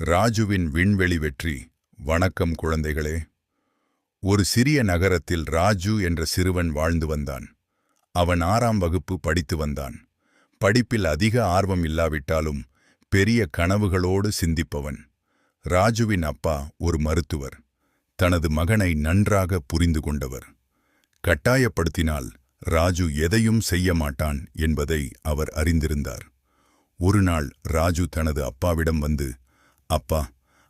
ராஜுவின் விண்வெளி வெற்றி. வணக்கம் குழந்தைகளே. ஒரு சிறிய நகரத்தில் ராஜு என்ற சிறுவன் வாழ்ந்து வந்தான். அவன் 6ஆம் வகுப்பு படித்து வந்தான். படிப்பில் அதிக ஆர்வம் இல்லாவிட்டாலும் பெரிய கனவுகளோடு சிந்திப்பவன். ராஜுவின் அப்பா ஒரு மருத்துவர். தனது மகனை நன்றாக புரிந்து கொண்டவர். கட்டாயப்படுத்தினால் ராஜு எதையும் செய்ய மாட்டான் என்பதை அவர் அறிந்திருந்தார். ஒரு நாள் ராஜு தனது அப்பாவிடம் வந்து, அப்பா,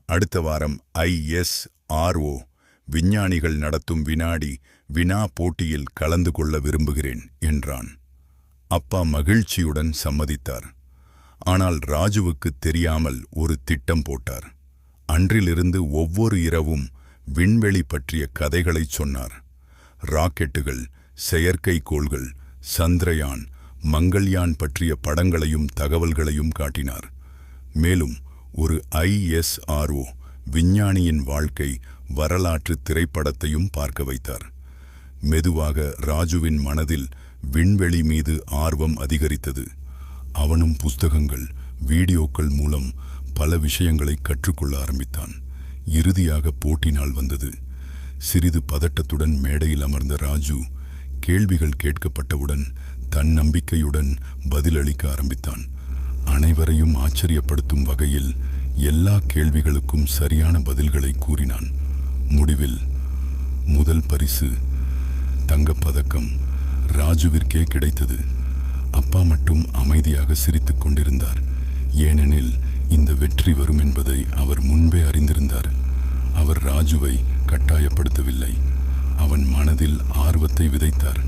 அடுத்த வாரம் ISRO விஞ்ஞானிகள் நடத்தும் வினா போட்டியில் கலந்து கொள்ள விரும்புகிறேன் என்றான். அப்பா மகிழ்ச்சியுடன் சம்மதித்தார். ஆனால் ராஜுவுக்கு தெரியாமல் ஒரு திட்டம் போட்டார். அன்றிலிருந்து ஒவ்வொரு இரவும் விண்வெளி பற்றிய கதைகளைச் சொன்னார். ராக்கெட்டுகள், செயற்கைக்கோள்கள், சந்திரயான், மங்கள்யான் பற்றிய படங்களையும் தகவல்களையும் காட்டினார். மேலும் ஒரு ISRO விஞ்ஞானியின் வாழ்க்கை வரலாற்று திரைப்படத்தையும் பார்க்க வைத்தார். மெதுவாக ராஜுவின் மனதில் விண்வெளி மீது ஆர்வம் அதிகரித்தது. அவனும் புஸ்தகங்கள், வீடியோக்கள் மூலம் பல விஷயங்களை கற்றுக்கொள்ள ஆரம்பித்தான். இறுதியாக போட்டி நாள் வந்தது. சிறிது பதட்டத்துடன் மேடையில் அமர்ந்த ராஜு கேள்விகள் கேட்கப்பட்டவுடன் தன்னம்பிக்கையுடன் பதிலளிக்க ஆரம்பித்தான். அனைவரையும் ஆச்சரியப்படுத்தும் வகையில் எல்லா கேள்விகளுக்கும் சரியான பதில்களை கூறினான். முடிவில் முதல் பரிசு, தங்கப்பதக்கம், ராஜுவிற்கே கிடைத்தது. அப்பா மட்டும் அமைதியாக சிரித்துக் கொண்டிருந்தார். ஏனெனில் இந்த வெற்றி வரும் என்பதை அவர் முன்பே அறிந்திருந்தார். அவர் ராஜுவை கட்டாயப்படுத்தவில்லை. அவன் மனதில் ஆர்வத்தை விதைத்தார்.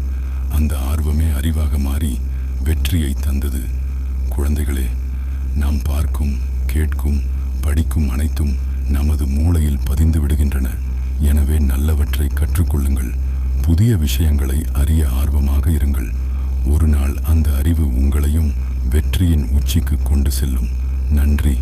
அந்த ஆர்வமே அறிவாக மாறி வெற்றியை தந்தது. குழந்தைகளே, நாம் பார்க்கும், கேட்கும், படிக்கும் அனைத்தும் நமது மூளையில் பதிந்து விடுகின்றன. எனவே நல்லவற்றை கற்றுக்கொள்ளுங்கள். புதிய விஷயங்களை அறிய ஆர்வமாக இருங்கள். ஒரு நாள் அந்த அறிவு உங்களையும் வெற்றியின் உச்சிக்கு கொண்டு செல்லும். நன்றி.